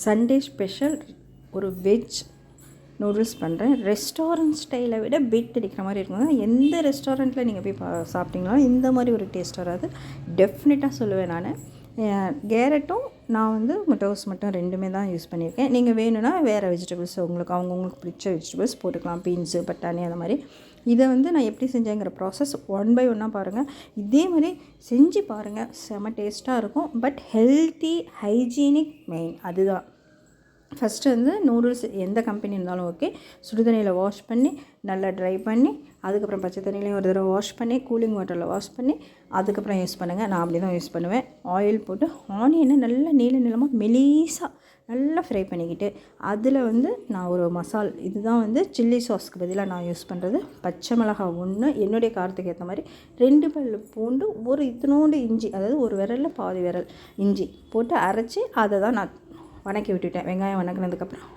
Sunday special ஒரு veg noodles பண்ணுறேன். Restaurant ஸ்டைலை விட பீட் அடிக்கிற மாதிரி இருக்குங்க. எந்த ரெஸ்டாரண்ட்டில் நீங்கள் போய் சாப்பிட்டீங்கனாலும் இந்த மாதிரி ஒரு டேஸ்ட் வராது. டெஃபினட்டாக சொல்லுவேன் நான். கேரட்டும் நான் வந்து முட்டைகோஸ் மட்டும் ரெண்டுமே தான் யூஸ் பண்ணியிருக்கேன். நீங்கள் வேணும்னா வேறு வெஜிடபிள்ஸ் அவங்கவுங்களுக்கு பிடிச்ச வெஜிடபிள்ஸ் போட்டுக்கலாம். பீன்ஸு, பட்டாணி அந்த மாதிரி. இதை வந்து நான் எப்படி செஞ்சேங்கிற ப்ராசஸ் ஒன் பை ஒன்னாக பாருங்கள். இதே மாதிரி செஞ்சு பாருங்கள், செம டேஸ்ட்டாக இருக்கும். பட் ஹெல்த்தி, ஹைஜீனிக் மெயின் அதுதான். ஃபஸ்ட்டு வந்து நூடுல்ஸ் எந்த கம்பெனி இருந்தாலும் ஓகே, சுடுதண்ணியில் வாஷ் பண்ணி நல்லா ட்ரை பண்ணி அதுக்கப்புறம் பச்சை தண்ணிலையும் ஒரு தடவை வாஷ் பண்ணி கூலிங் வாட்டரில் வாஷ் பண்ணி அதுக்கப்புறம் யூஸ் பண்ணுங்கள். நான் அப்படி தான் யூஸ் பண்ணுவேன். ஆயில் போட்டு ஆனியனை நல்லா நீளமாக மெலீஸாக நல்லா ஃப்ரை பண்ணிக்கிட்டு அதில் வந்து நான் ஒரு இதுதான் வந்து சில்லி சாஸ்க்கு பதிலாக நான் யூஸ் பண்ணுறது பச்சை மிளகாய் 1, என்னுடைய காரத்துக்கு ஏற்ற மாதிரி 2 பல் பூண்டு, ஒரு இத்தினோண்டு இஞ்சி, அதாவது ஒரு விரலில் பாதி விரல் இஞ்சி போட்டு அரைச்சி அதை தான் நான் வணக்கி விட்டுட்டேன். வெங்காயம்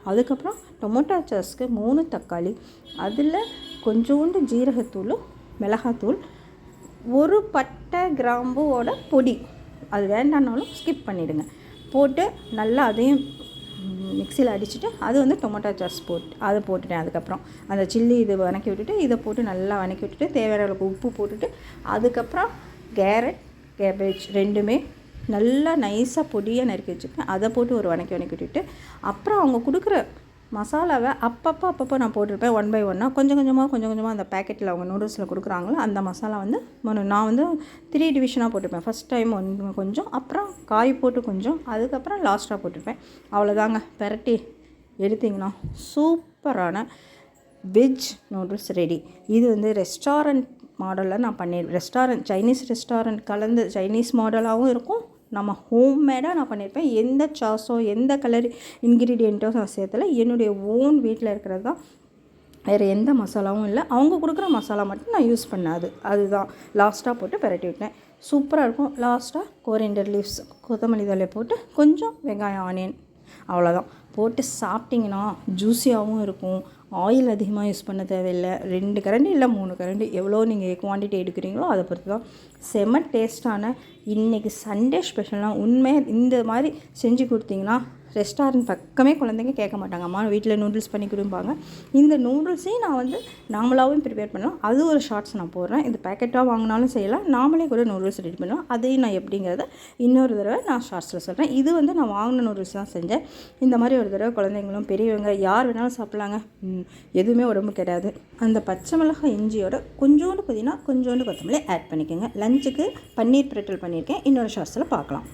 அதுக்கப்புறம் டொமேட்டோ சாஸ்க்கு 3 தக்காளி, அதில் கொஞ்சோண்டு ஜீரகத்தூள், மிளகாத்தூள், ஒரு பட்டை கிராம்புவோட பொடி, அது வேண்டானாலும் ஸ்கிப் பண்ணிவிடுங்க, போட்டு நல்லா அதையும் மிக்சியில் அடிச்சுட்டு அது வந்து டொமேட்டோ சாஸ் அதை போட்டுட்டேன். அதுக்கப்புறம் அந்த சில்லி இது வணக்கி விட்டுட்டு இதை போட்டு நல்லா வணக்கி விட்டுட்டு தேவையான அளவுக்கு உப்பு போட்டுட்டு அதுக்கப்புறம் கேபேஜ் ரெண்டுமே நல்லா நைஸாக பொடியாக நறுக்கி வச்சுருக்கேன். அதை போட்டு ஒரு வணக்கி விட்டுட்டு அப்புறம் அவங்க கொடுக்குற மசாலாவை அப்பப்போ நான் போட்டிருப்பேன். ஒன் பை ஒன்னாக கொஞ்சம் கொஞ்சமாக அந்த பேக்கெட்டில் அவங்க நூடுல்ஸில் கொடுக்குறாங்களோ அந்த மசாலா வந்து நான் வந்து 3 டிவிஷனாக போட்டிருப்பேன். ஃபஸ்ட் டைம் கொஞ்சம், அப்புறம் காய் போட்டு கொஞ்சம், அதுக்கப்புறம் லாஸ்ட்டாக போட்டிருப்பேன். அவ்வளோதாங்க. பெரட்டி எடுத்திங்கன்னா சூப்பரான வெஜ் நூடுல்ஸ் ரெடி. இது வந்து ரெஸ்டாரண்ட் மாடலில் நான் சைனீஸ் ரெஸ்டாரண்ட் கலந்து சைனீஸ் மாடலாகவும் இருக்கும். நம்ம ஹோம்மேடாக நான் பண்ணியிருப்பேன். எந்த சாஸோ எந்த கலர் இன்க்ரீடியண்ட்டோ நான் சேர்த்தல. என்னுடைய ஓன் வீட்டில் இருக்கிறது தான். வேறு எந்த மசாலாவும் இல்லை. அவங்க கொடுக்குற மசாலா மட்டும் நான் யூஸ் பண்ணாது. அதுதான் லாஸ்ட்டாக போட்டு பெரட்டி விட்டேன். சூப்பராக இருக்கும். லாஸ்ட்டாக கோரியண்டர் லீவ்ஸ், கொத்தமல்லி தழை போட்டு கொஞ்சம் வெங்காயம், ஆனியன், அவ்வளோதான் போட்டு சாப்பிட்டிங்கன்னா ஜூஸியாகவும் இருக்கும். ஆயில் அதிகமாக யூஸ் பண்ண தேவையில்லை. 2 கரண்டி இல்லை 3 கரண்டி, எவ்வளோ நீங்கள் குவான்டிட்டி எடுக்கிறீங்களோ அதை பொறுத்து தான். செம டேஸ்ட்டான இன்றைக்கி சண்டே ஸ்பெஷல்னால் உண்மையாக இந்த மாதிரி செஞ்சு கொடுத்தீங்கன்னா ரெஸ்டாரண்ட் பக்கமே குழந்தைங்க கேட்க மாட்டாங்க. அம்மா வீட்டில் நூடுல்ஸ் பண்ணி கொடுப்பாங்க. இந்த நூடுல்ஸையும் நான் வந்து நாமளாகவும் ப்ரிப்பேர் பண்ணலாம். அது ஒரு ஷார்ட்ஸ் நான் போடுறேன். இது பேக்கெட்டாக வாங்கினாலும் செய்யலாம். நாமளே கூட நூடுல்ஸ் ரெடி பண்ணுவோம். அதையும் நான் எப்படிங்கிறத இன்னொரு தடவை நான் ஷார்ட்ஸில் சொல்கிறேன். இது வந்து நான் வாங்கின நூடுல்ஸ் தான் செஞ்சேன். இந்த மாதிரி ஒரு தடவை குழந்தைங்களும் பெரியவங்க யார் வேணாலும் சாப்பிட்லாங்க. எதுவுமே உடம்பு கிடையாது. அந்த பச்சை மிளகாய் இஞ்சியோட கொஞ்சோண்டு புதினா, கொஞ்சோண்டு கொத்தமல்லி ஆட் பண்ணிக்கோங்க. லஞ்சுக்கு பன்னீர் பிரட்டல் பண்ணியிருக்கேன். இன்னொரு ஷார்ட்ஸில் பார்க்கலாம்.